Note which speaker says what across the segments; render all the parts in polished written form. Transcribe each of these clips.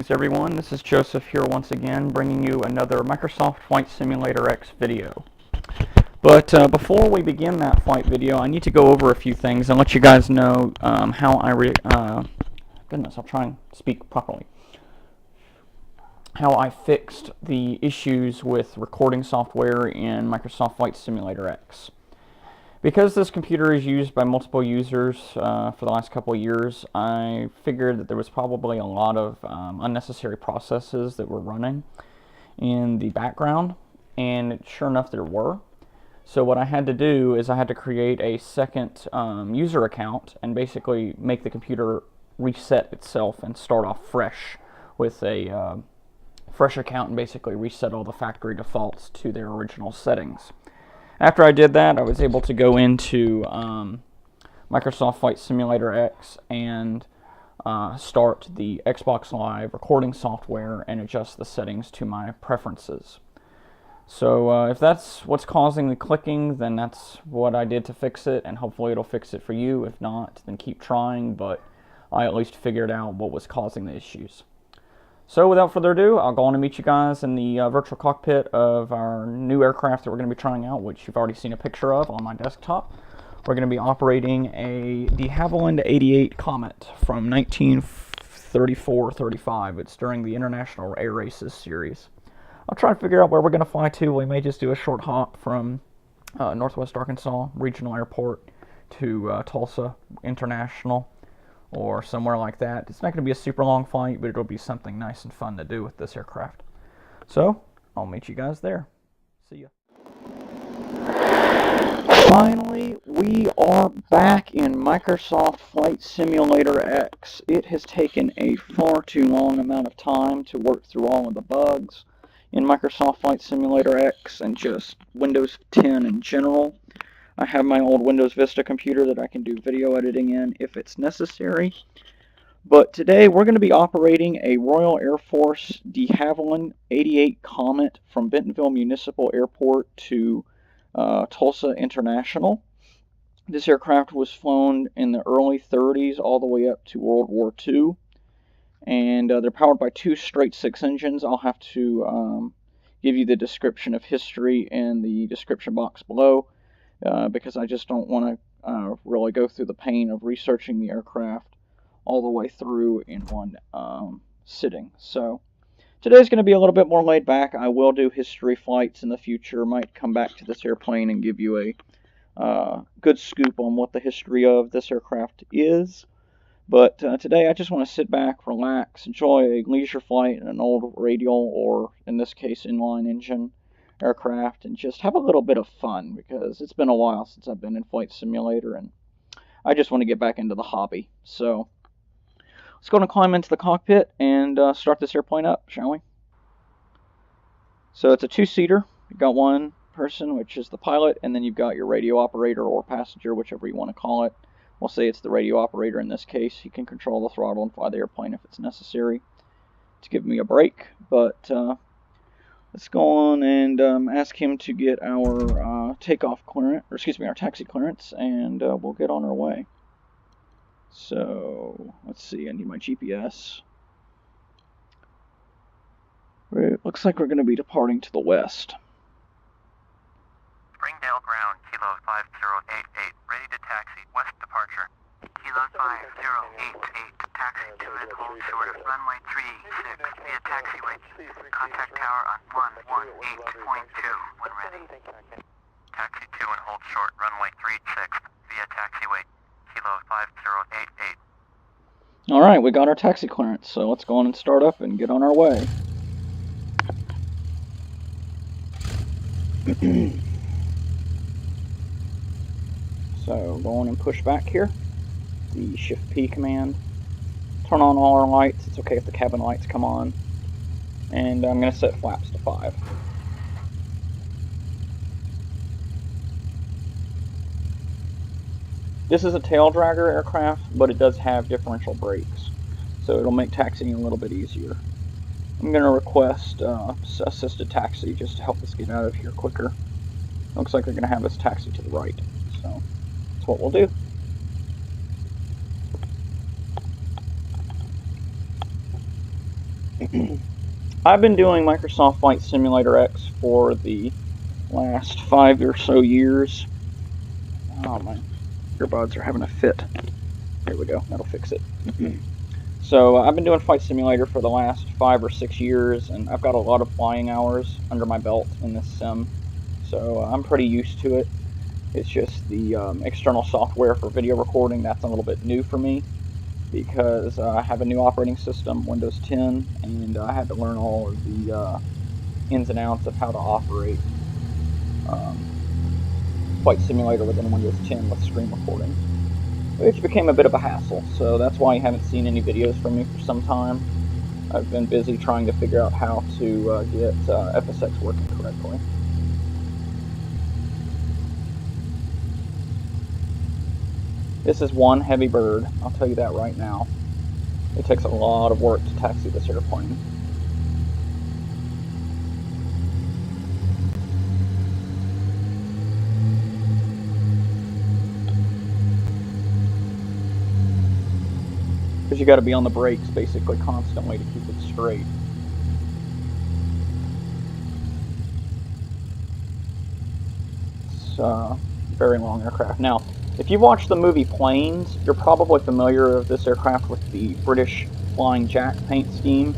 Speaker 1: Greetings everyone, this is Joseph here once again bringing you another Microsoft Flight Simulator X video. But before we begin that flight video, I need to go over a few things and let you guys know how I'll try and speak properly. How I fixed the issues with recording software in Microsoft Flight Simulator X. Because this computer is used by multiple users for the last couple of years, I figured that there was probably a lot of unnecessary processes that were running in the background, and sure enough there were. So what I had to do is I had to create a second user account and basically make the computer reset itself and start off fresh with a fresh account and basically reset all the factory defaults to their original settings. After I did that, I was able to go into Microsoft Flight Simulator X and start the Xbox Live recording software and adjust the settings to my preferences. So if that's what's causing the clicking, then that's what I did to fix it, and hopefully it'll fix it for you. If not, then keep trying, but I at least figured out what was causing the issues. So without further ado, I'll go on and meet you guys in the virtual cockpit of our new aircraft that we're going to be trying out, which you've already seen a picture of on my desktop. We're going to be operating the Havilland 88 Comet from 1934-35. It's during the International Air Races series. I'll try to figure out where we're going to fly to. We may just do a short hop from Northwest Arkansas Regional Airport to Tulsa International, or somewhere like that. It's not going to be a super long flight, but it'll be something nice and fun to do with this aircraft. So, I'll meet you guys there. See ya. Finally, we are back in Microsoft Flight Simulator X. It has taken a far too long amount of time to work through all of the bugs in Microsoft Flight Simulator X and just Windows 10 in general. I have my old Windows Vista computer that I can do video editing in if it's necessary. But today we're going to be operating a Royal Air Force de Havilland 88 Comet from Bentonville Municipal Airport to Tulsa International. This aircraft was flown in the early 30s all the way up to World War II. And they're powered by two straight six engines. I'll have to give you the description of history in the description box below. Because I just don't want to really go through the pain of researching the aircraft all the way through in one sitting. So today's going to be a little bit more laid back. I will do history flights in the future. Might come back to this airplane and give you a good scoop on what the history of this aircraft is. But today I just want to sit back, relax, enjoy a leisure flight in an old radial, or in this case inline engine aircraft, and just have a little bit of fun, because it's been a while since I've been in Flight Simulator and I just want to get back into the hobby. So let's go and climb into the cockpit and start this airplane up, shall we? So it's a two-seater. You've got one person, which is the pilot, and then you've got your radio operator or passenger, whichever you want to call it. We'll say it's the radio operator in this case. He can control the throttle and fly the airplane if it's necessary to give me a break, but let's go on and ask him to get our takeoff clearance, or excuse me, our taxi clearance, and we'll get on our way. So, let's see, I need my GPS. It looks like we're going to be departing to the west.
Speaker 2: Springdale ground, Kilo 5088, ready to taxi, west departure. Kilo 5088, taxi to and hold short of runway 36 via taxiway. Contact tower on 118.2 when ready. Taxi to and hold short, runway 36 via taxiway. Kilo 5088.
Speaker 1: Alright, we got our taxi clearance, so let's go on and start up and get on our way. So, go on and push back here. The Shift P command. Turn on all our lights. It's okay if the cabin lights come on. And I'm going to set flaps to 5. This is a tail dragger aircraft, but it does have differential brakes, so it'll make taxiing a little bit easier. I'm going to request assisted taxi just to help us get out of here quicker. Looks like they're going to have us taxi to the right, so that's what we'll do. I've been doing Microsoft Flight Simulator X for the last 5 or so years. Oh, my earbuds are having a fit. There we go. That'll fix it. So I've been doing Flight Simulator for the last 5 or 6 years, and I've got a lot of flying hours under my belt in this sim. So I'm pretty used to it. It's just the external software for video recording that's a little bit new for me, because I have a new operating system, Windows 10, and I had to learn all of the ins and outs of how to operate Flight Simulator within Windows 10 with screen recording, which became a bit of a hassle. So that's why you haven't seen any videos from me for some time. I've been busy trying to figure out how to get FSX working correctly. This is one heavy bird, I'll tell you that right now. It takes a lot of work to taxi this airplane. Because you got to be on the brakes basically constantly to keep it straight. It's a very long aircraft. Now, if you've watched the movie Planes, you're probably familiar with this aircraft with the British Flying Jack paint scheme.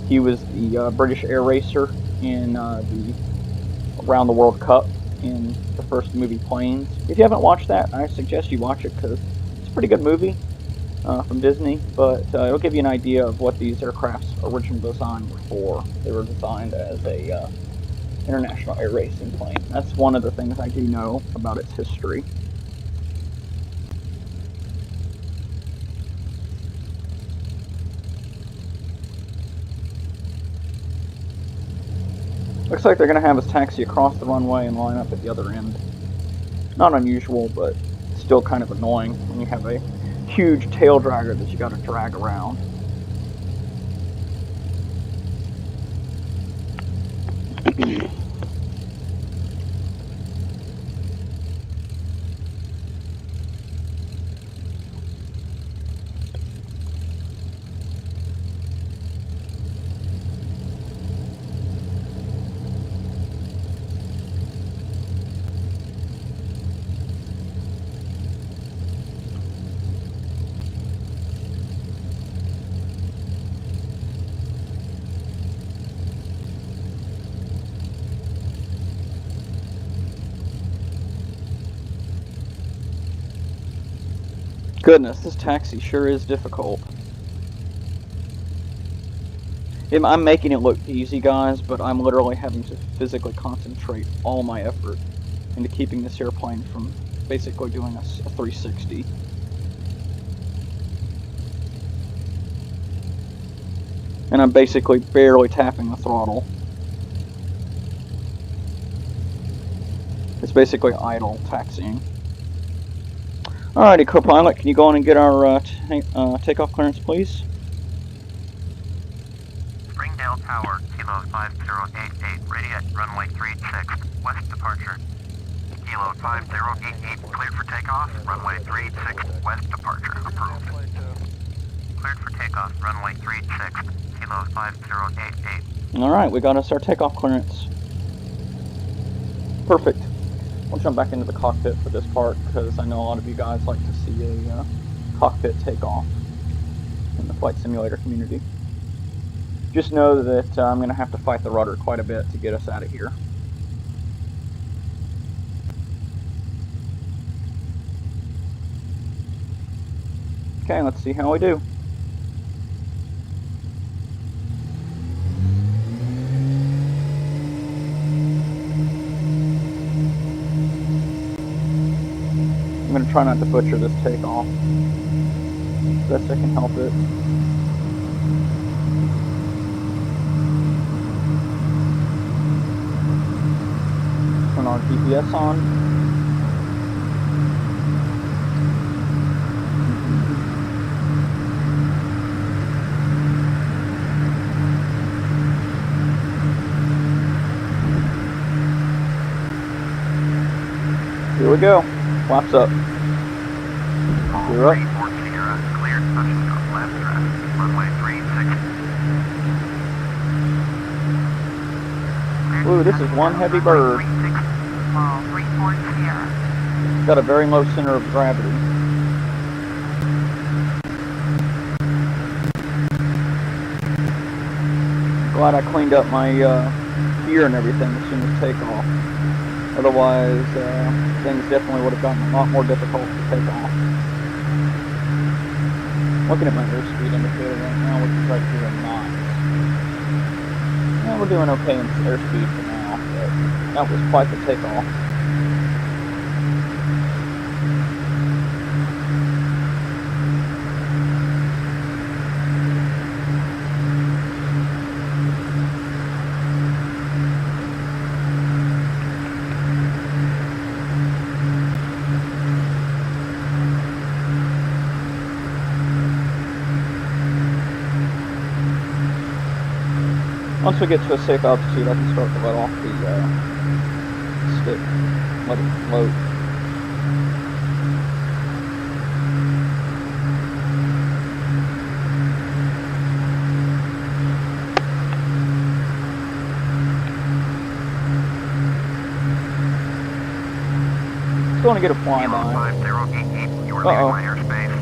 Speaker 1: He was the British air racer in the Around the World Cup in the first movie Planes. If you haven't watched that, I suggest you watch it because it's a pretty good movie from Disney, but it'll give you an idea of what these aircraft's original design were for. They were designed as a international air racing plane. That's one of the things I do know about its history. Looks like they're going to have us taxi across the runway and line up at the other end. Not unusual, but still kind of annoying when you have a huge tail dragger that you got to drag around. Goodness, this taxi sure is difficult. I'm making it look easy, guys, but I'm literally having to physically concentrate all my effort into keeping this airplane from basically doing a 360. And I'm basically barely tapping the throttle. It's basically idle taxiing. Alrighty, co-pilot, can you go on and get our takeoff clearance, please?
Speaker 2: Springdale Tower, Kilo 5088, ready at runway 36, west departure. Kilo 5088, cleared for takeoff, runway 36, west departure, approved. Cleared for takeoff, runway 36, Kilo 5088.
Speaker 1: Alright, we got us our takeoff clearance. Perfect. We'll jump back into the cockpit for this part, because I know a lot of you guys like to see a cockpit takeoff in the flight simulator community. Just know that I'm going to have to fight the rudder quite a bit to get us out of here. Okay, let's see how we do. I'm going to try not to butcher this takeoff. Best I can help it. Turn our GPS on. Here we go. Flaps up. You're up.
Speaker 2: Sierra, cleared touching left, runway 36.
Speaker 1: Ooh, this is one heavy bird. It's got a very low center of gravity. Glad I cleaned up my gear and everything as soon as takeoff. Otherwise, things definitely would have gotten a lot more difficult to take off. Looking at my airspeed indicator right now, which is right here at knots. Yeah, we're doing okay in airspeed for now, but that was quite the takeoff. Once we get to a safe altitude, I can start to let off the stick, let it float. Just going to get a flyby. Uh-oh,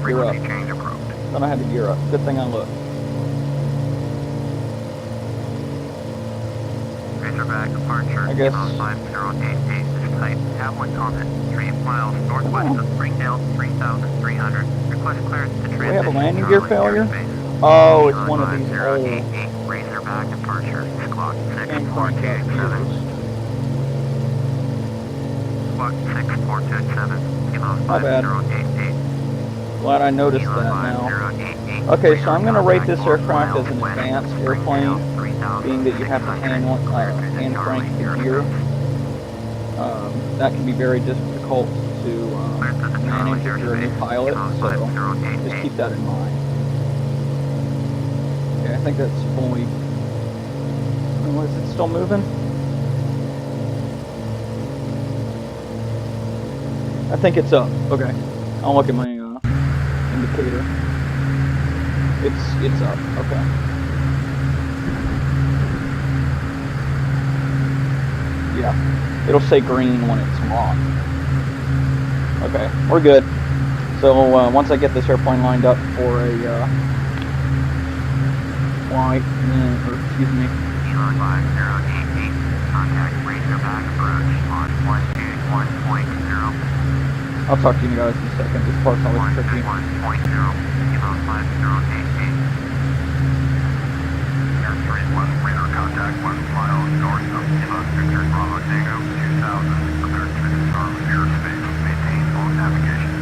Speaker 1: gear up. Thought I had to gear up. Good thing I looked.
Speaker 2: Departure,
Speaker 1: I guess.
Speaker 2: 5088, type Havilland comment, 3 miles northwest of Springdale, 3,300. Request clearance to transition.
Speaker 1: Do we have a landing gear failure? Oh, it's one of these old
Speaker 2: Razorback departure, squawk 6427. Squawk 6427, kilo
Speaker 1: My bad.
Speaker 2: 5088.
Speaker 1: Glad I noticed that now. Okay, so I'm going to rate this aircraft as an advanced airplane, being that you have to hand crank the gear. That can be very difficult to manage if you're a new pilot, so just keep that in mind. Okay, I think that's fully... Oh, is it still moving? I think it's up. Okay, I'll look at my indicator. It's up. Okay. Yeah, it'll say green when it's locked. Okay, we're good. So once I get this airplane lined up for a flight, or excuse me.
Speaker 2: Contact Razorback approach on 121.0.
Speaker 1: I'll talk to you guys in a second. This part's always tricky.
Speaker 2: 1.0, kilo 5088. Radar contact 1 mile north of Kilo Victor Bravo Tango 2000. Clear to disarm airspace. Maintain full navigation.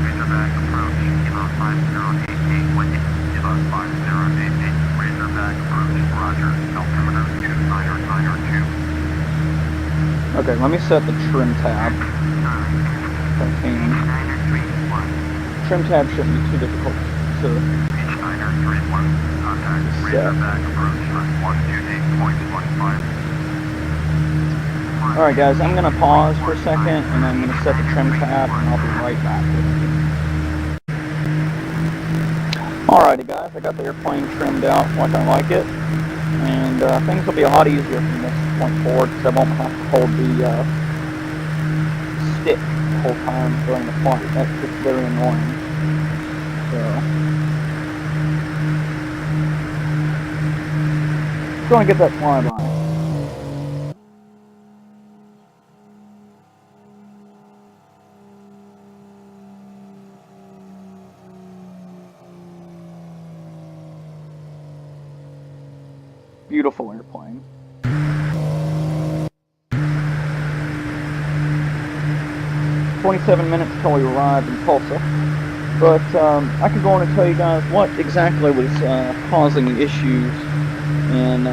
Speaker 2: Razorback approach Kilo 5088. Wind Kilo 5088. Razorback approach. Roger. Altimeter 2992.
Speaker 1: Okay, let me set the trim tab. Trim tab shouldn't be too difficult to set. Alright guys, I'm going to pause for a second and I'm going to set the trim tab and I'll be right back with you. Alrighty guys, I got the airplane trimmed out like I like it, and things will be a lot easier from this point forward because I won't have to hold the stick the whole time during the flight. That's just very annoying. So, just going to get that flyby. Beautiful airplane. "27 minutes till we arrived in Tulsa," but I could go on and tell you guys what exactly was causing the issues in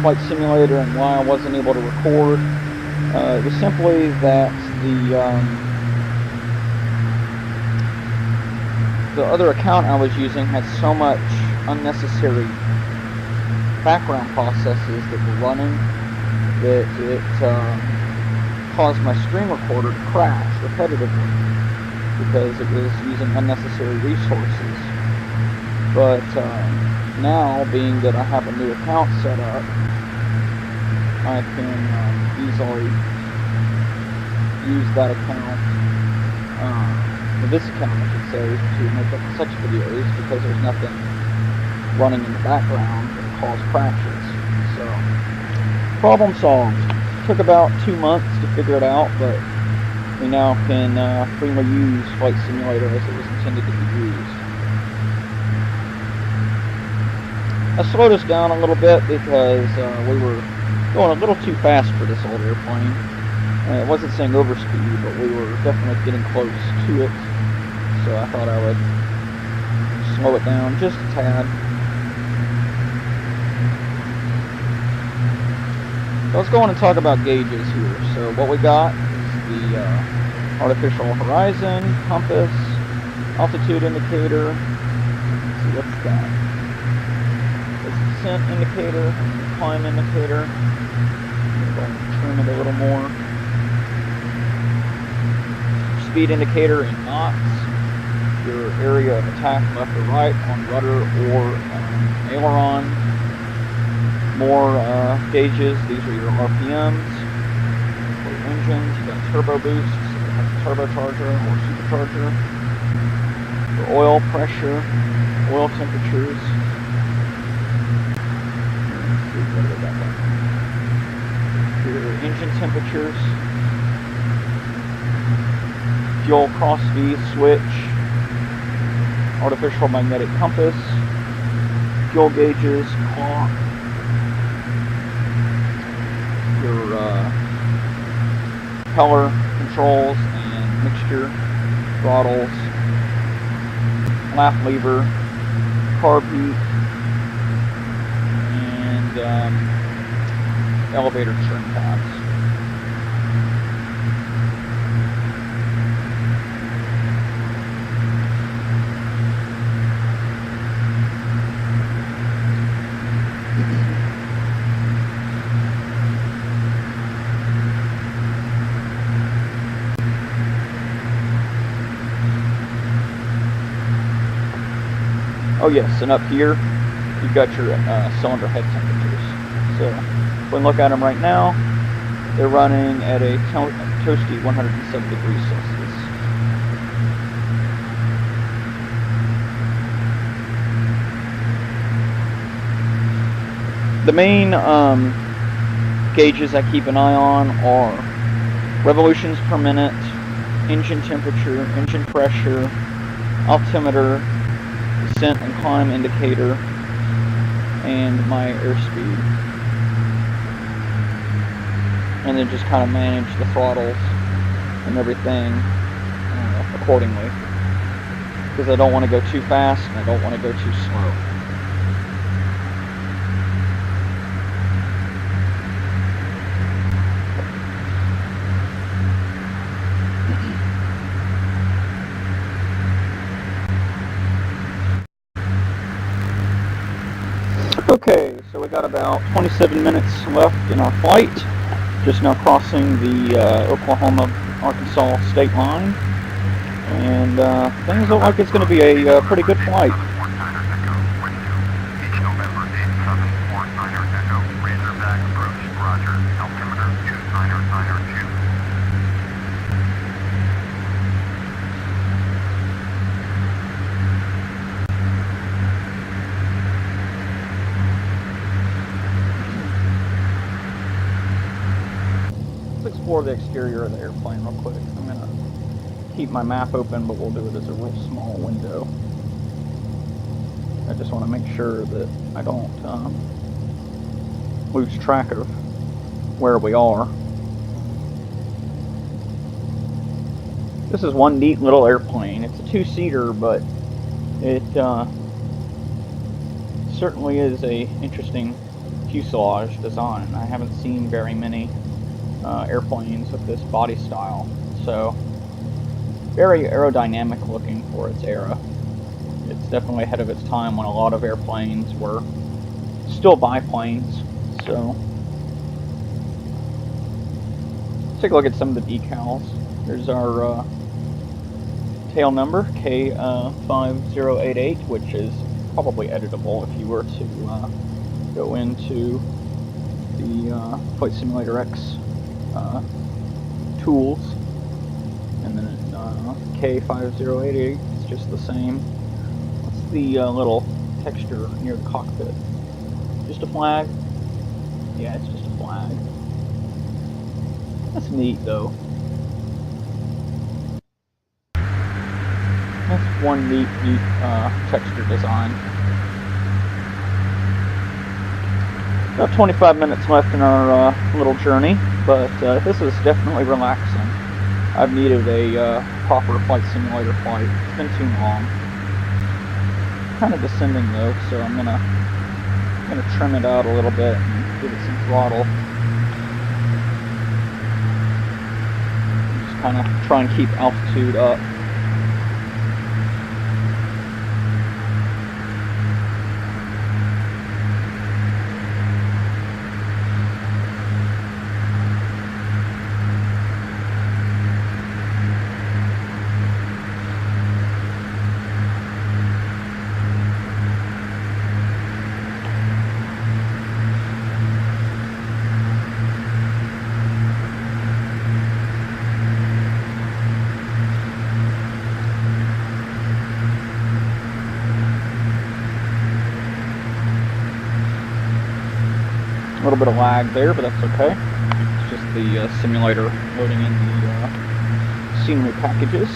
Speaker 1: Flight Simulator and why I wasn't able to record. It was simply that the other account I was using had so much unnecessary background processes that were running that it caused my screen recorder to crash repetitively because it was using unnecessary resources. But now, being that I have a new account set up, I can easily use that account, this account I should say, to make up such videos because there's nothing running in the background that cause crashes. So, problem solved. Took about 2 months to figure it out, but we now can freely use Flight Simulator as it was intended to be used. I slowed us down a little bit because we were going a little too fast for this old airplane. It wasn't saying overspeed, but we were definitely getting close to it. So I thought I would slow it down just a tad. So let's go on and talk about gauges here. So what we got is the artificial horizon, compass, altitude indicator. Let's see what's that. Descent indicator, climb indicator. I'm going to trim it a little more. Speed indicator in knots. Your area of attack left or right on rudder or aileron. More gauges. These are your RPMs. For your engines, you got turbo boost, so you have a turbocharger or supercharger. For oil pressure, oil temperatures. Your engine temperatures, fuel cross V switch, artificial magnetic compass, fuel gauges, clock, your propeller controls and mixture, throttles, lap lever, carb heat, elevator trim tabs. Oh yes, and up here you've got your cylinder head temperatures. So if we look at them right now, they're running at a toasty 107 degrees Celsius. The main gauges I keep an eye on are revolutions per minute, engine temperature, engine pressure, altimeter, descent and climb indicator, and my airspeed. And then just kind of manage the throttles and everything accordingly. Because I don't want to go too fast and I don't want to go too slow. Okay, so we got about 27 minutes left in our flight. Just now crossing the Oklahoma-Arkansas state line. And things look like it's going to be a pretty good flight. Let's explore the exterior of the airplane real quick. I'm going to keep my map open, but we'll do it as a real small window. I just want to make sure that I don't lose track of where we are. This is one neat little airplane. It's a two-seater, but it certainly is a interesting fuselage design. I haven't seen very many airplanes with this body style, so very aerodynamic looking for its era. It's definitely ahead of its time when a lot of airplanes were still biplanes. So let's take a look at some of the decals. There's our tail number, K5088, which is probably editable if you were to go into the Flight Simulator X tools, and then K5088 is just the same. What's the little texture near the cockpit? Just a flag? Yeah, it's just a flag. That's neat, though. That's one neat texture design. About 25 minutes left in our little journey, but this is definitely relaxing. I've needed a proper flight simulator flight. It's been too long. Kind of descending though, so I'm gonna trim it out a little bit and give it some throttle. Just kind of try and keep altitude up. A little bit of lag there, but that's okay. It's just the simulator loading in the scenery packages.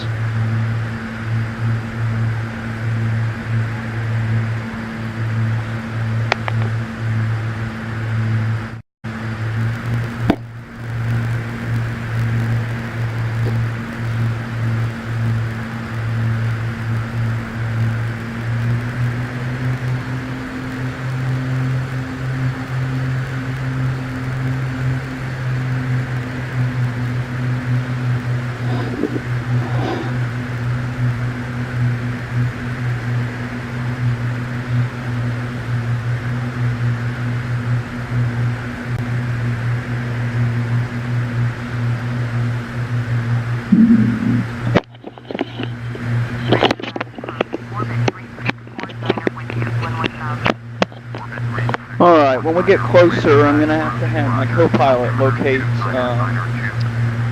Speaker 1: Alright, when we get closer, I'm going to have my co-pilot locate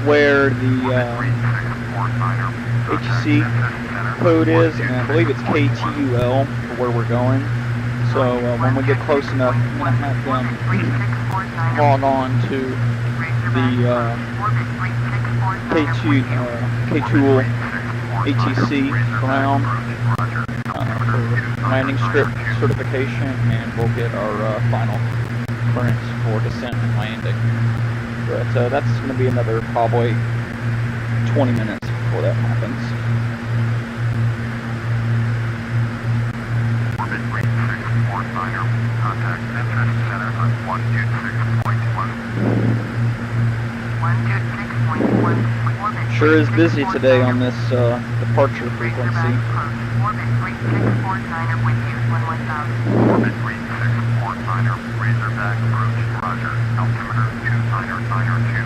Speaker 1: where the HC code is, and I believe it's KTUL for where we're going. So when we get close enough, I'm going to have them log on to the K-Tool ATC ground for landing strip certification, and we'll get our final clearance for descent and landing. But that's going to be another probably 20 minutes before that happens.
Speaker 2: Orbit 3649er, contact entrance center on 126.1.
Speaker 1: Sure is busy today on this departure frequency.
Speaker 2: Orbit 3649er with you, 11000. Orbit 3649er, Razorback approach, roger, altimeter 29092.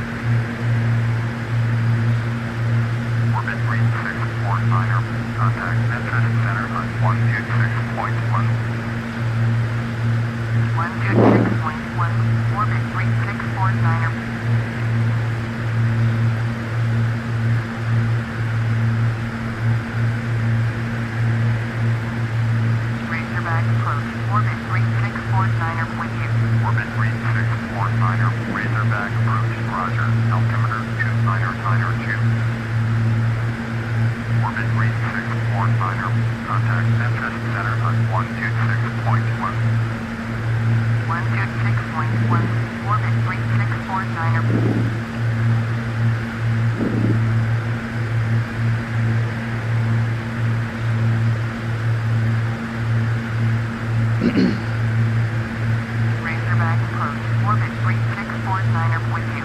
Speaker 2: Orbit 3649er, contact entrance center on 126.1. 126.1, orbit 3649er. Razorback approach, orbit 3649er with you. Orbit 3649er, Razorback approach, roger, altimeter 29092. Orbit 3649er, contact entrance center on 126.1. 126.1, orbit 3649er. Razorback approach, orbit 3649er with you.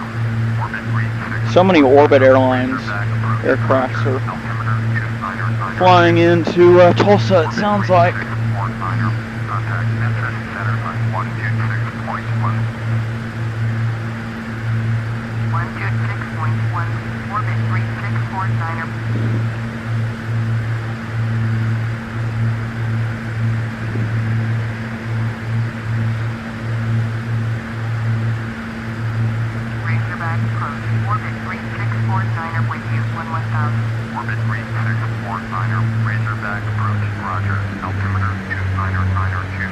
Speaker 2: Orbit 3649er.
Speaker 1: So many Orbit Airlines aircrafts are flying into Tulsa, it sounds like.
Speaker 2: Contact entrance center on 126.1. 126.1, orbit 3649er. Orbit 3649er with you, 1000. Orbit 3649er, Razorback approach, roger. Altimeter 29902.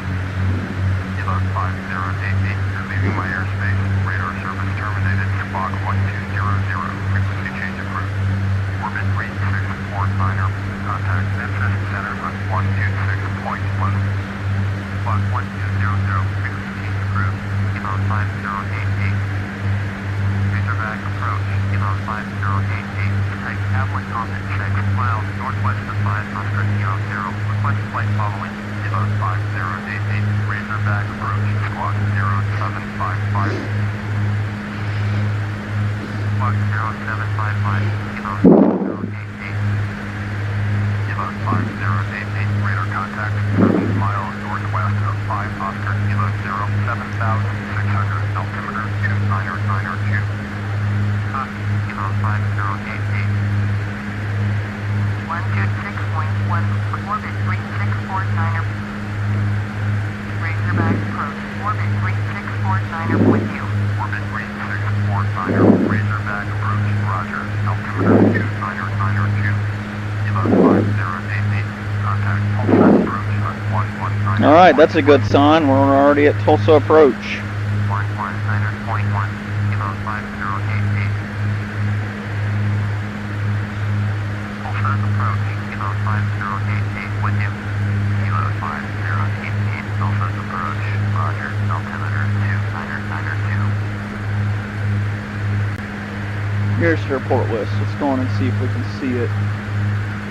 Speaker 2: Kilo 5088, you're leaving my airspace. Radar service terminated, Squawk 1200, frequency change approved. Orbit 3649er, contact Memphis Center on 126.1. Squawk 1200, frequency change approved. Kilo 5088. Razorback approach, Kilo 5088. Take Havilland Gipsy 6 miles northwest of 5 Oscar Kilo 0. Request flight following. Kilo 5088. Razorback approach, Squawk 0755. Squawk 0755. Kilo 5088. Kilo 5088. Radar contact 7 miles northwest of 5 Oscar Kilo 0. 7600. Altimeter 29902. Copy. Kilo 5088. 126.1. Orbit 3649er. Razorback approach. Orbit 3649er with you. Orbit 3649er. Razorback approach. Roger. Altimeter 29902. Kilo 5088. Contact Tulsa approach on 119.
Speaker 1: Alright, that's a good sign. We're already at Tulsa approach.
Speaker 2: 119.1. Kilo 5088. Tulsa approach. Kilo 5088 with you. Kilo 5088. Tulsa approach. Roger. Altimeter 29902.
Speaker 1: Here's the report list. Let's go on and see if we can see it.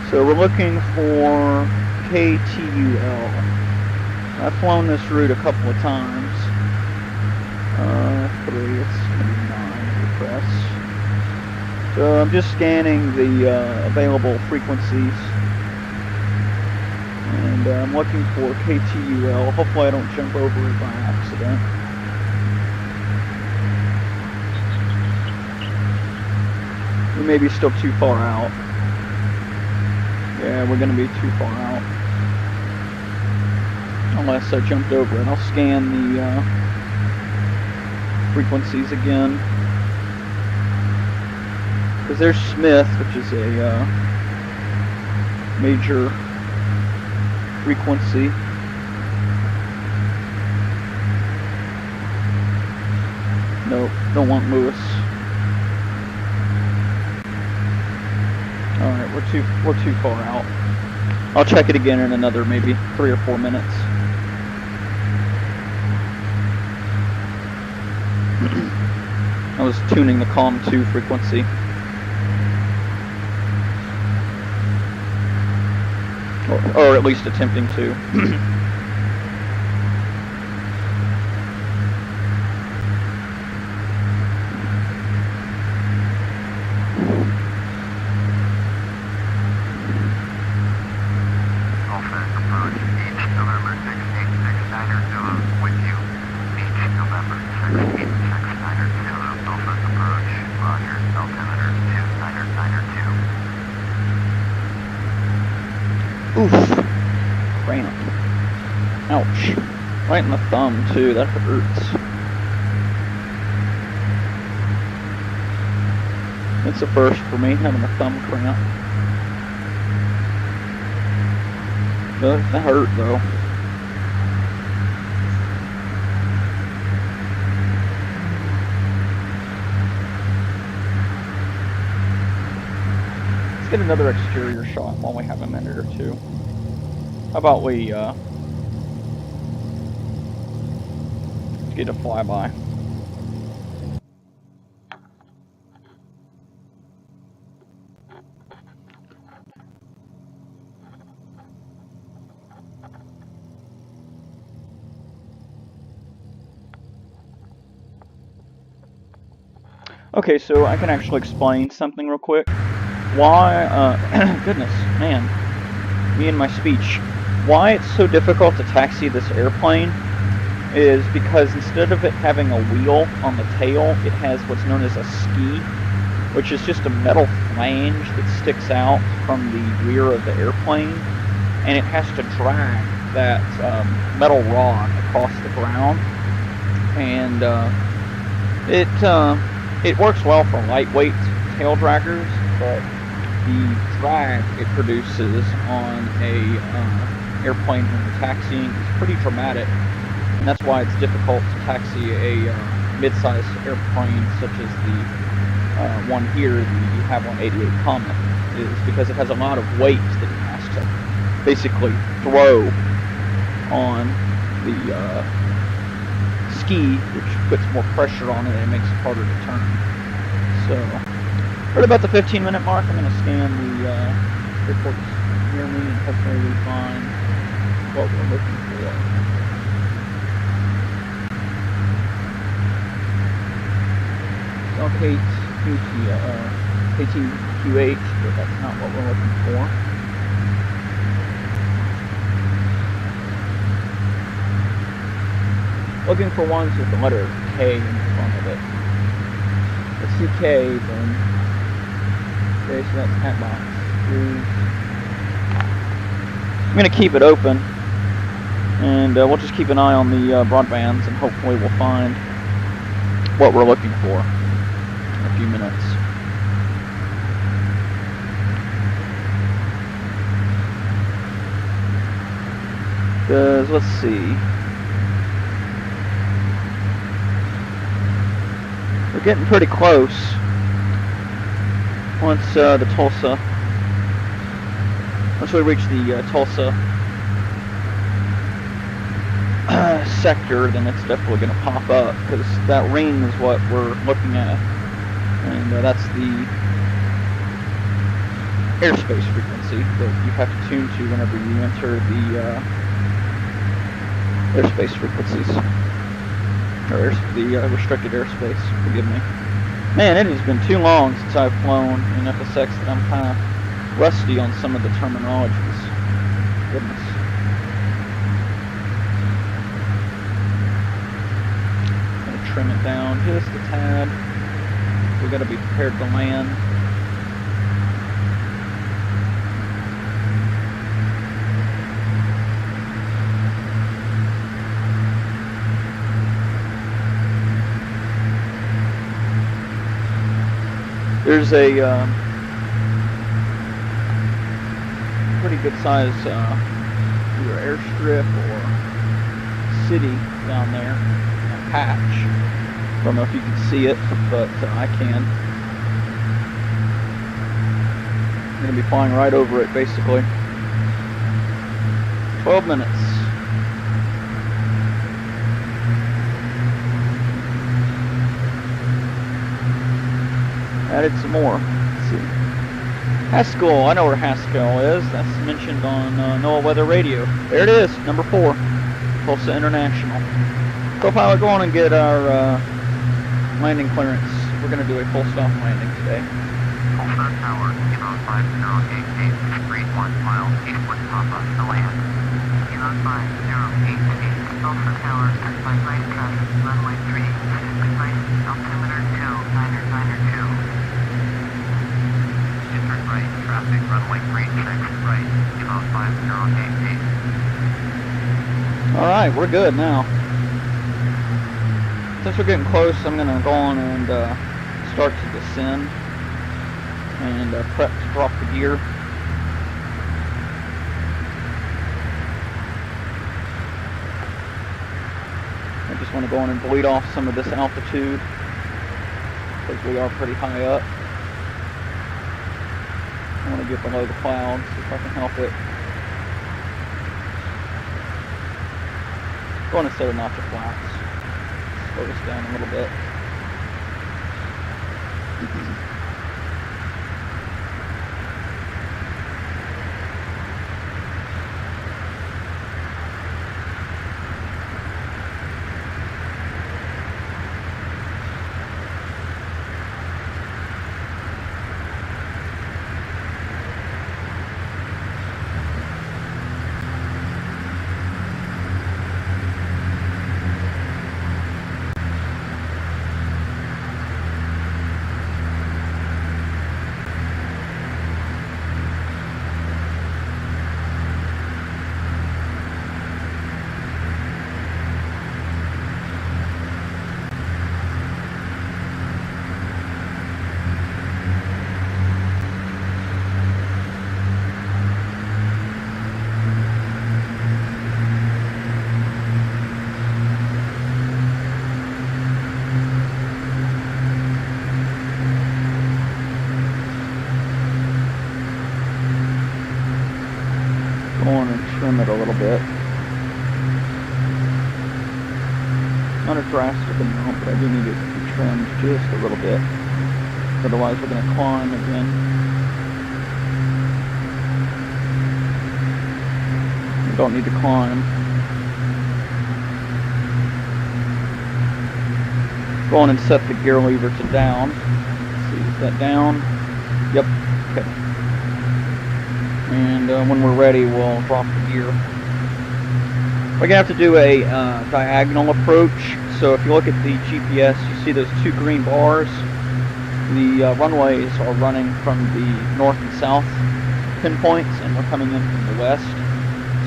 Speaker 1: So we're looking for KTUL. I've flown this route a couple of times. 3, it's going to be 9 press. So I'm just scanning the available frequencies. And I'm looking for KTUL. Hopefully I don't jump over it by accident. We may be still too far out. Yeah, we're going to be too far out. Unless I jumped over it. I'll scan the frequencies again. Because there's Smith, which is a major frequency. Nope, don't want Lewis. Alright, we're too far out. I'll check it again in another maybe 3 or 4 minutes. I was tuning the COM 2 frequency. Or at least attempting to. Oof. Cramp. Ouch. Right in the thumb, too. That hurts. It's a first for me, having a thumb cramp. That hurt, though. Let's get another exterior shot while we have a minute or two. How about we get a flyby? Okay, so I can actually explain something real quick. Why, goodness, man, me and my speech. Why it's so difficult to taxi this airplane is because instead of it having a wheel on the tail, it has what's known as a ski, which is just a metal flange that sticks out from the rear of the airplane, and it has to drag that metal rod across the ground, and It works well for lightweight tail draggers, but the drag it produces on a airplane when you're taxiing is pretty dramatic, and that's why it's difficult to taxi a mid-sized airplane such as the one here, the Havilland 88 Comet, is because it has a lot of weight that it has to basically throw on the ski, which puts more pressure on it and makes it harder to turn. So, right about the 15-minute mark, I'm going to scan the airports near me and hopefully we find what we're looking for. KTQH, but that's not what we're looking for. Looking for ones with the letter K in front of it. Let's see K, then. Okay, so that's hat box. I'm going to keep it open, and we'll just keep an eye on the broadbands, and hopefully we'll find what we're looking for in a few minutes. Because, let's see. We're getting pretty close. Once we reach the Tulsa sector, then it's definitely going to pop up, because that ring is what we're looking at, and that's the airspace frequency that you have to tune to whenever you enter the airspace frequencies, or the restricted airspace, forgive me. Man, it has been too long since I've flown in FSX that I'm kind of rusty on some of the terminologies. Goodness. Trim it down just a tad. We got to be prepared to land. There's a pretty good size either airstrip or city down there. Patch. Don't know if you can see it, but I can. I'm going to be flying right over it, basically. 12 minutes. Added some more. Let's see. Haskell. I know where Haskell is. That's mentioned on NOAA Weather Radio. There it is, number 4. Tulsa International. Co-pilot, go on and get our landing clearance. We're going to do a full stop landing today.
Speaker 2: Tulsa Tower, Kilo 5088, read 1 mile, eastward Papa, to land. Kilo 5088, Tulsa Tower, set by right traffic, runway 3, right, altimeter 2, 992. Enter right, traffic, runway 36, right, Kilo 5088.
Speaker 1: Alright, we're good now. Since we're getting close, I'm going to go on and start to descend and prep to drop the gear. I just want to go on and bleed off some of this altitude because we are pretty high up. I want to get below the clouds if I can help it. Go on and set a notch of flats. Slow this down a little bit. bit. Not a drastic amount, but I do need it to be trimmed just a little bit. Otherwise we're going to climb again. We don't need to climb. Go on and set the gear lever to down. Let's see, is that down? Yep, okay. And when we're ready, we'll drop the gear. We're going to have to do a diagonal approach. So if you look at the GPS, you see those two green bars. The runways are running from the north and south pinpoints, and we're coming in from the west.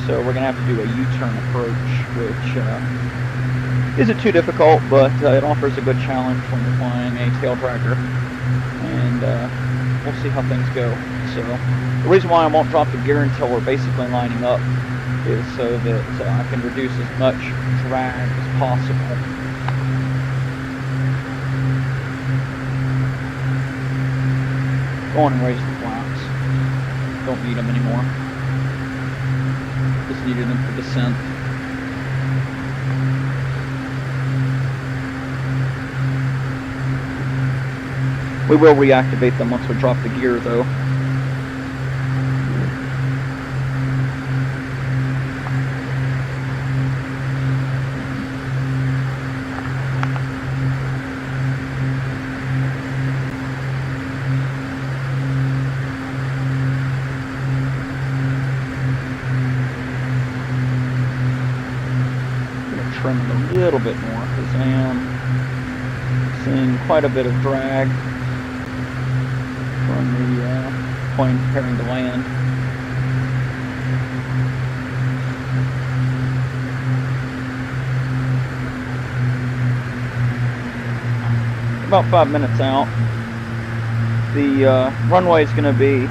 Speaker 1: So we're going to have to do a U-turn approach, which isn't too difficult, but it offers a good challenge when you're flying a tail dragger. And we'll see how things go. So the reason why I won't drop the gear until we're basically lining up is so that I can reduce as much drag as possible. Go on and raise the flaps. Don't need them anymore. Just needed them for descent. We will reactivate them once we drop the gear, though. Trim it a little bit more because I am seeing quite a bit of drag from the plane preparing to land. About 5 minutes out. The runway is going to be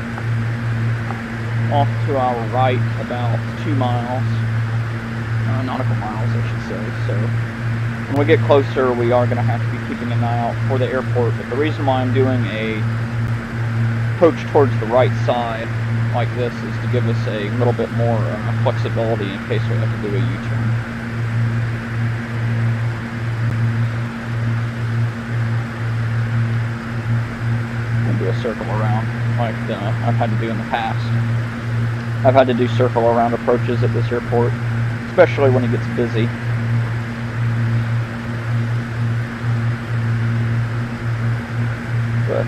Speaker 1: off to our right about 2 miles. Nautical miles, I should say. So when we get closer, we are going to have to be keeping an eye out for the airport. But the reason why I'm doing a approach towards the right side like this is to give us a little bit more flexibility in case we have to do a U-turn. And do a circle around like I've had to do in the past. I've had to do circle around approaches at this airport, especially when it gets busy.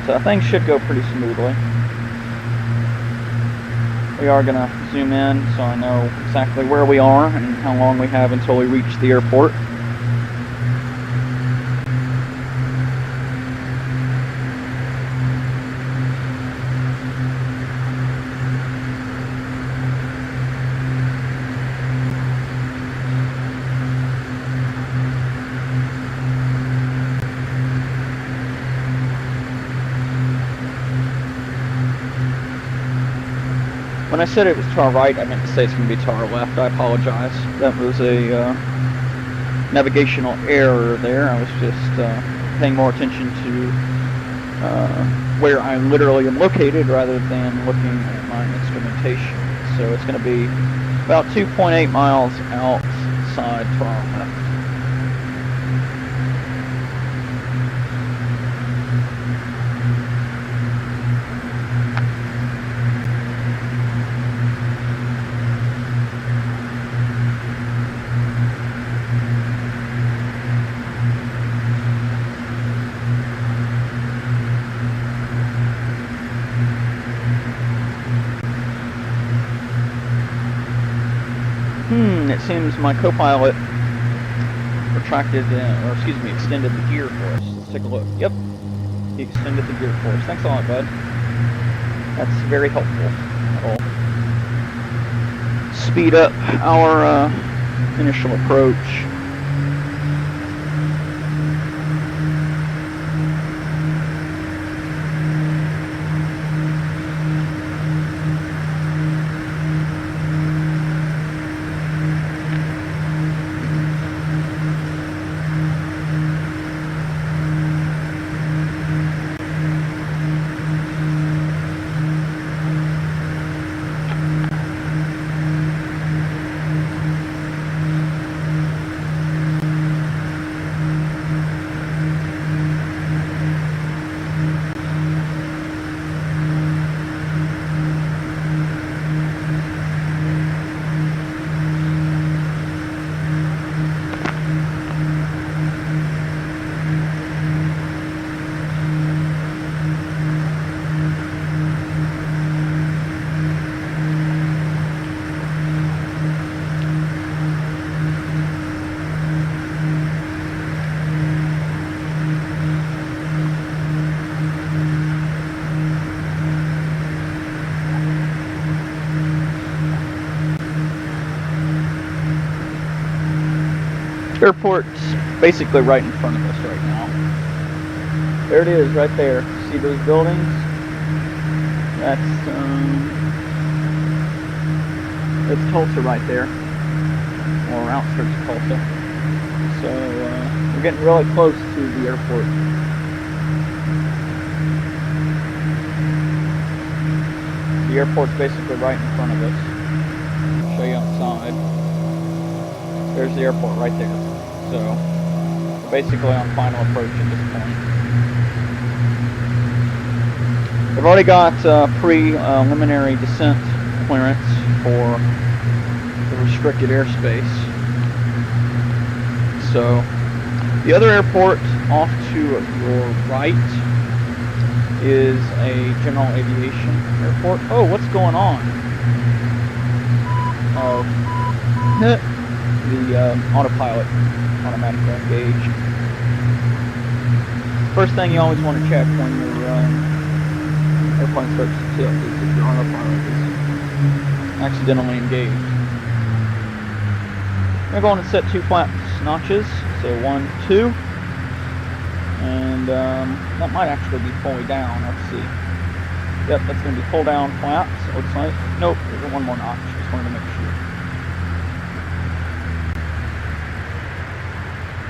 Speaker 1: But things should go pretty smoothly. We are going to zoom in so I know exactly where we are and how long we have until we reach the airport. When I said it was to our right, I meant to say it's going to be to our left. I apologize. That was a navigational error there. I was just paying more attention to where I literally am located rather than looking at my instrumentation. So it's going to be about 2.8 miles outside to our left. It seems my co-pilot extended the gear for us. Let's take a look. Yep, he extended the gear for us. Thanks a lot, bud. That's very helpful. That'll speed up our initial approach. airport's basically right in front of us right now. There it is, right there. See those buildings? That's it's Tulsa right there, or outskirts of Tulsa. So we're getting really close to the airport. The airport's basically right in front of us. I'll show you outside. There's the airport right there. So we're basically on final approach at this point. They've already got preliminary descent clearance for the restricted airspace. So the other airport off to your right is a general aviation airport. Oh, what's going on? Oh, the autopilot automatically engaged. First thing you always want to check when your airplane starts to tilt is if your autopilot is accidentally engaged. I'm going to set 2 flaps notches, so 1, 2, and that might actually be fully down. Let's see. Yep, that's going to be full down flaps. It looks like. Nope, there's one more notch. Just wanted to make sure.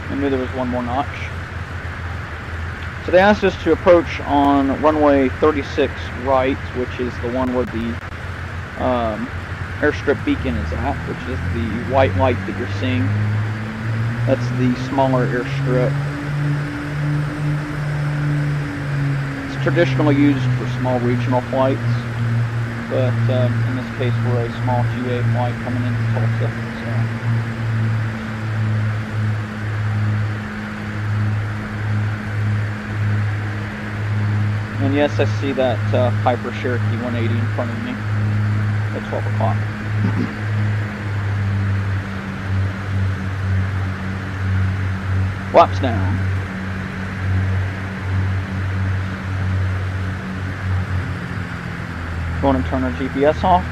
Speaker 1: I knew there was one more notch. So they asked us to approach on runway 36 right, which is the one where the airstrip beacon is at, which is the white light that you're seeing. That's the smaller airstrip. It's traditionally used for small regional flights, but in this case we're a small GA flight coming into Tulsa. And yes, I see that Piper Cherokee 180 in front of me at 12 o'clock. Flaps down. Going to turn our GPS off.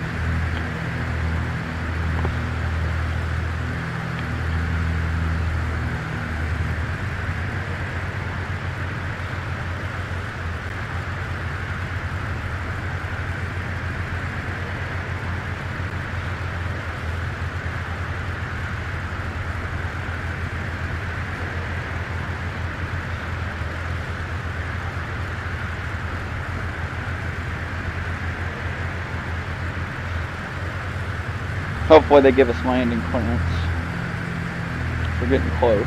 Speaker 1: Hopefully they give us landing clearance. We're getting close.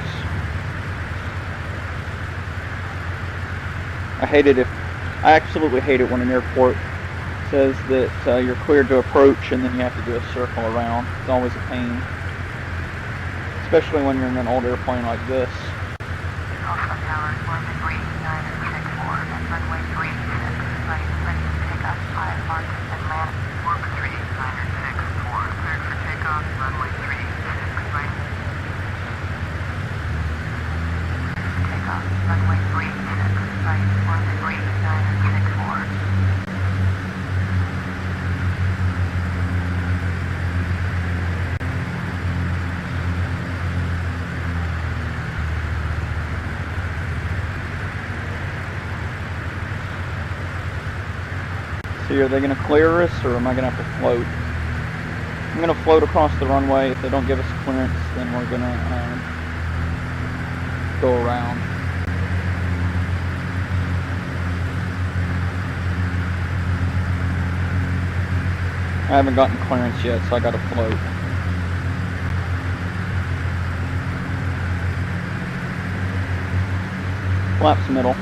Speaker 1: I absolutely hate it when an airport says that you're cleared to approach and then you have to do a circle around. It's always a pain. Especially when you're in an old airplane like this.
Speaker 2: Alpha Tower 13964 at runway 36, right, ready to take off 5 marks and land. Warp 3964, cleared for takeoff, runway 36, right. Takeoff, runway 36, right, 13964.
Speaker 1: See, are they going to clear us, or am I going to have to float? I'm going to float across the runway. If they don't give us clearance, then we're going to go around. I haven't gotten clearance yet, so I got to float. Flaps middle.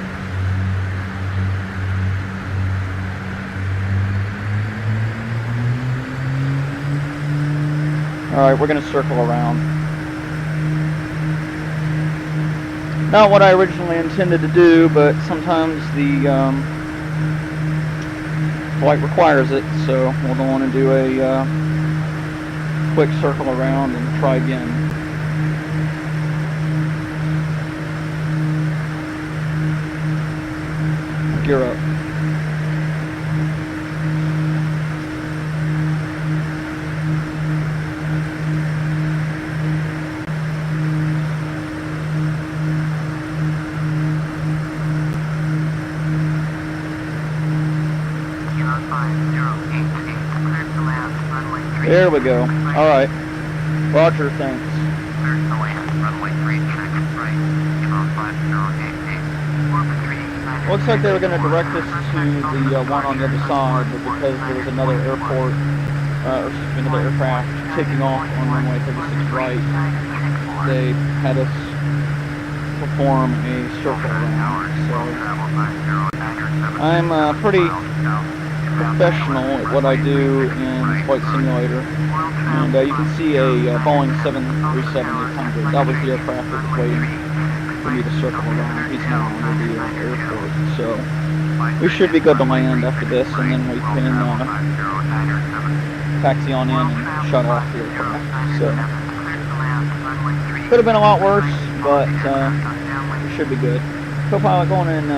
Speaker 1: Alright, we're going to circle around. Not what I originally intended to do, but sometimes the flight requires it, so we'll go on and do a quick circle around and try again. Gear up. There we go. Alright. Roger, thanks.
Speaker 2: Clear to land, runway 36, right, kilo 5088,
Speaker 1: Looks like they were going to direct us to the one on the other side, but because there was another airport, or excuse me, another aircraft taking off on runway 36 right, they had us perform a circle around. So I'm pretty professional at what I do in Flight Simulator, and you can see a Boeing 737-800. That was the aircraft that was waiting for me to circle around. He's now under the airport, so we should be good to land after this, and then we can taxi on in and shut off the aircraft. So could have been a lot worse, but we should be good. Co-pilot, going in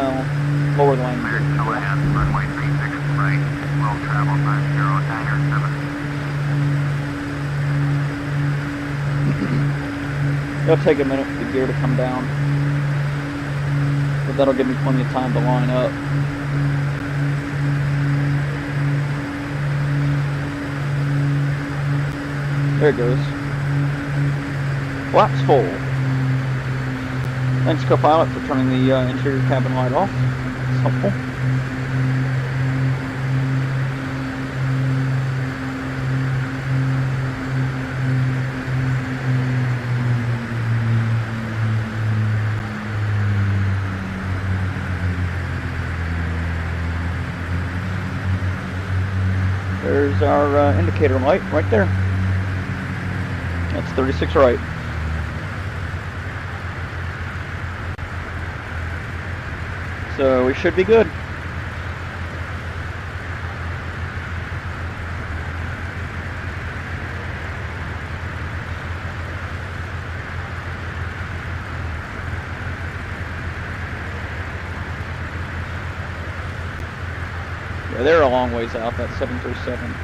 Speaker 1: lower the landing gear.
Speaker 2: Runway 36 right, will travel 5097.
Speaker 1: It'll take a minute for the gear to come down, but that'll give me plenty of time to line up. There it goes. Flaps full. Thanks, co-pilot, for turning the interior cabin light off. That's helpful. There's our indicator light right there. That's 36 right. So we should be good. Yeah, they're a long ways out, that 737.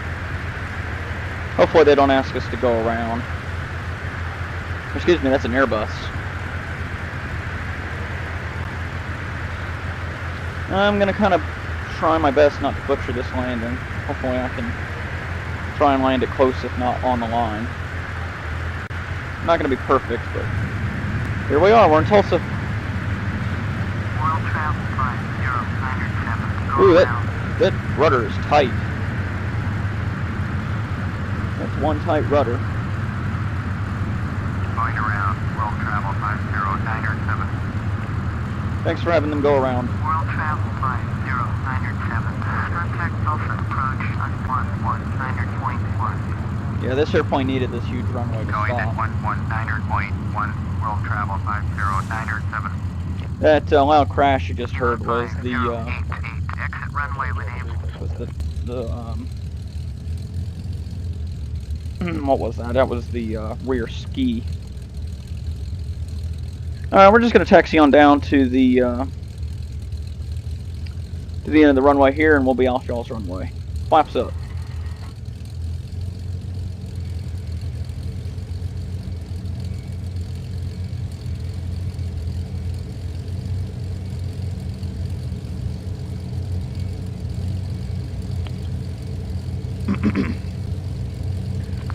Speaker 1: Hopefully they don't ask us to go around. Excuse me, that's an Airbus. I'm going to kind of try my best not to butcher this landing. Hopefully I can try and land it close, if not on the line. Not going to be perfect, but here we are. We're in Tulsa. Ooh, that rudder is tight. That's one tight rudder.
Speaker 2: Going around, world travel 50907.
Speaker 1: Thanks for having them go around.
Speaker 2: World travel 50907. Contact Tulsa approach on 119.1.
Speaker 1: Yeah, this airplane needed this huge runway to
Speaker 2: Going
Speaker 1: stop.
Speaker 2: at 119.1, world travel 50907.
Speaker 1: That loud crash you just heard was the
Speaker 2: exit runway when able.
Speaker 1: What was that? That was the rear ski. We're just going to taxi on down to the end of the runway here, and we'll be off y'all's runway. Flaps up.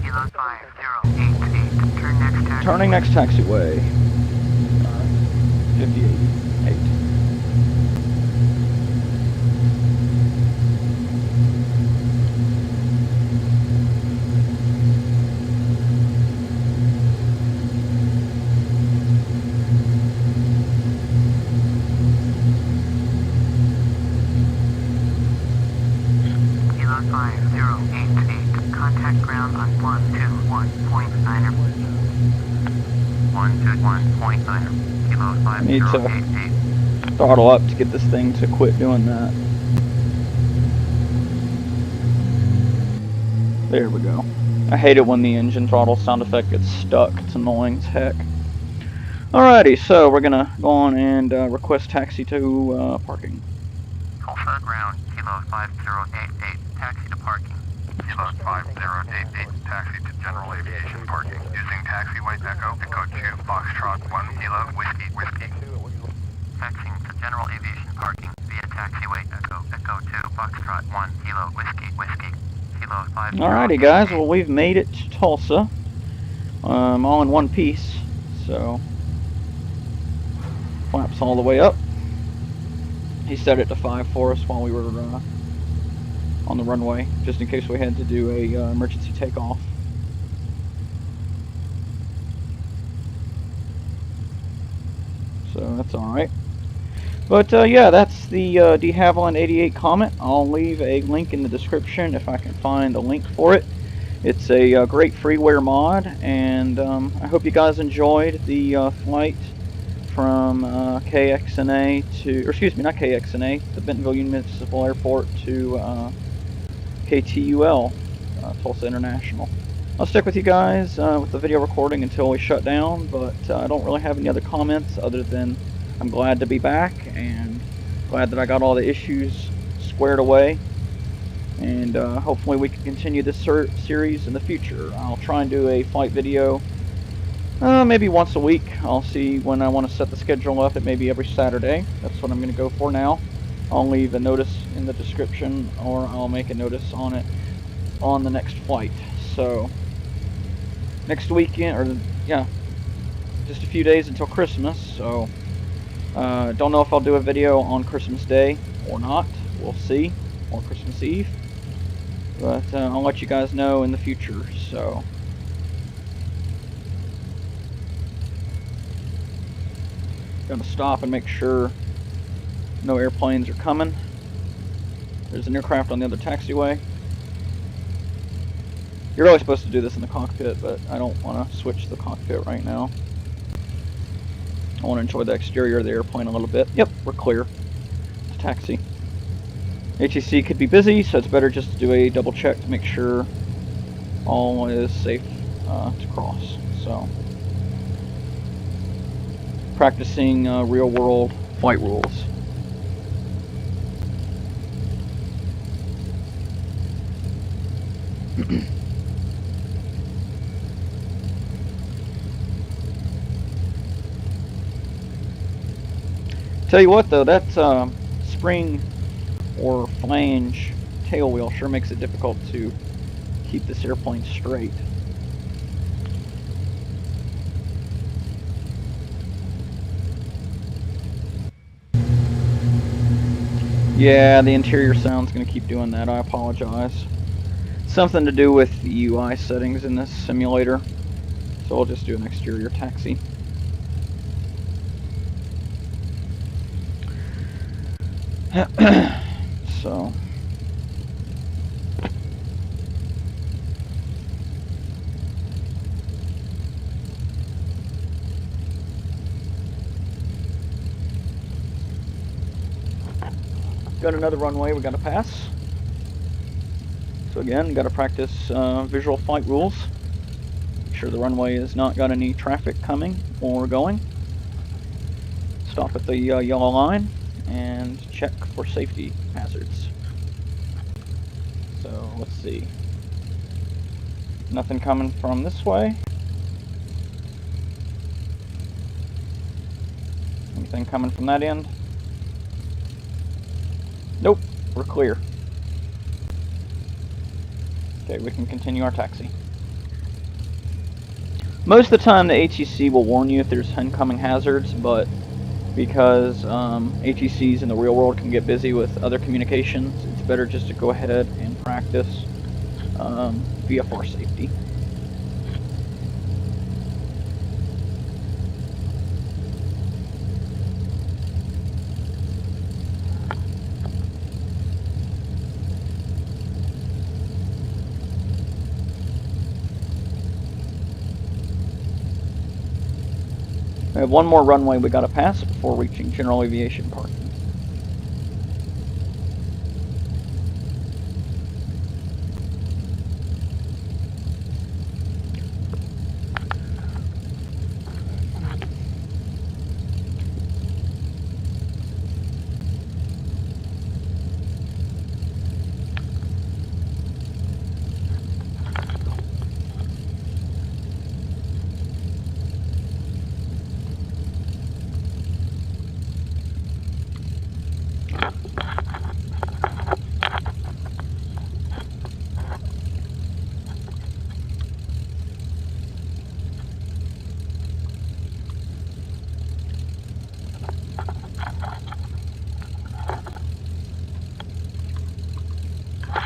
Speaker 2: Kilo 5088. Turn next taxi.
Speaker 1: Turning next taxiway. 58.
Speaker 2: Kilo 5088. Contact ground on 121.9. 121.9. Kilo
Speaker 1: I need to
Speaker 2: 5088.
Speaker 1: throttle up to get this thing to quit doing that. There we go. I hate it when the engine throttle sound effect gets stuck. It's annoying as heck. Alrighty, so we're gonna go on and request taxi to parking.
Speaker 2: Tulsa ground, Kilo 5088. Taxi to parking. Kilo 5088. Taxi to general aviation parking. Using taxiway Echo 2, Foxtrot 1 Kilo, Whiskey. Taxiing to general aviation parking via taxiway Echo 2, Foxtrot 1 Kilo, Whiskey. Kilo 50.
Speaker 1: Alrighty guys, well we've made it to Tulsa. All in one piece. So flaps all the way up. He set it to 5 for us while we were on the runway, just in case we had to do a emergency takeoff. So that's alright. But yeah, that's the de Havilland 88 Comet. I'll leave a link in the description if I can find a link for it. It's a great freeware mod, and I hope you guys enjoyed the flight from KXNA to, or excuse me, not KXNA, the Bentonville Municipal Airport to KTUL, Tulsa International. I'll stick with you guys with the video recording until we shut down, but I don't really have any other comments other than I'm glad to be back and glad that I got all the issues squared away, and hopefully we can continue this series in the future. I'll try and do a flight video maybe once a week. I'll see when I want to set the schedule up. It may be every Saturday. That's what I'm going to go for now. I'll leave a notice in the description, or I'll make a notice on it on the next flight. So next weekend, or yeah, just a few days until Christmas, so don't know if I'll do a video on Christmas Day or not. We'll see, or Christmas Eve, but I'll let you guys know in the future. So gotta stop and make sure no airplanes are coming. There's an aircraft on the other taxiway. You're really supposed to do this in the cockpit, but I don't want to switch to the cockpit right now. I want to enjoy the exterior of the airplane a little bit. Yep, we're clear to taxi. ATC could be busy, so it's better just to do a double check to make sure all is safe to cross. So, practicing real world flight rules. Tell you what though, that spring or flange tail wheel sure makes it difficult to keep this airplane straight. Yeah, the interior sound's going to keep doing that. I apologize. Something to do with the UI settings in this simulator. So I'll just do an exterior taxi. So got another runway we got to pass. So again, got to practice visual flight rules. Make sure the runway has not got any traffic coming or going. Stop at the yellow line and check for safety hazards. So let's see. Nothing coming from this way. Anything coming from that end? Nope, we're clear. Okay, we can continue our taxi. Most of the time the ATC will warn you if there's incoming hazards, but because ATCs in the real world can get busy with other communications, it's better just to go ahead and practice VFR safety. We have one more runway we gotta pass before reaching general aviation parking.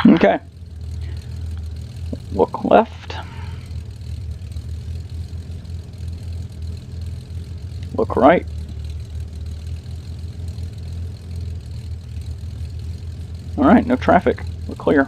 Speaker 1: Okay. Look left. Look right. Alright, no traffic. We're clear.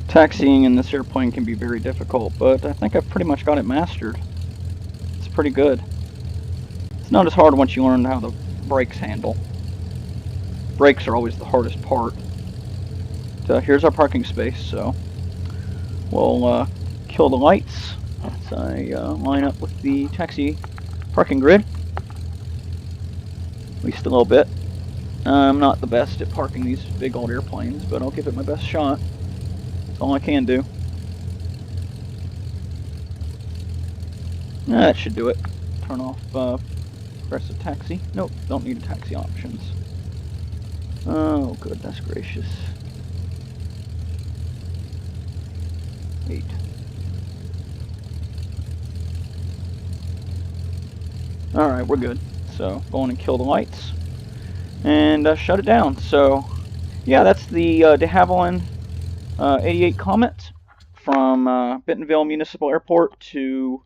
Speaker 1: Taxiing in this airplane can be very difficult, but I think I've pretty much got it mastered. It's pretty good. It's not as hard once you learn how the brakes handle. Brakes are always the hardest part. Here's our parking space, so we'll kill the lights as I line up with the taxi parking grid. At least a little bit. I'm not the best at parking these big old airplanes, but I'll give it my best shot. That's all I can do. That should do it. Turn off progressive taxi. Nope, don't need taxi options. Oh, goodness gracious. 8. Alright, we're good. So, go on and kill the lights. And shut it down. So, yeah, that's the de Havilland 88 Comet from Bentonville Municipal Airport to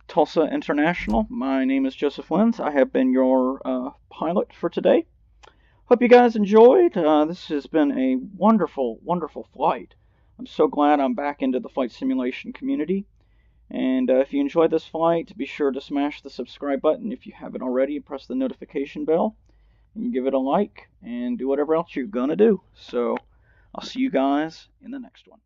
Speaker 1: Tulsa International. My name is Joseph Lenz. I have been your pilot for today. Hope you guys enjoyed. This has been a wonderful, wonderful flight. I'm so glad I'm back into the flight simulation community. And if you enjoyed this flight, be sure to smash the subscribe button if you haven't already. Press the notification bell and give it a like and do whatever else you're gonna do. So I'll see you guys in the next one.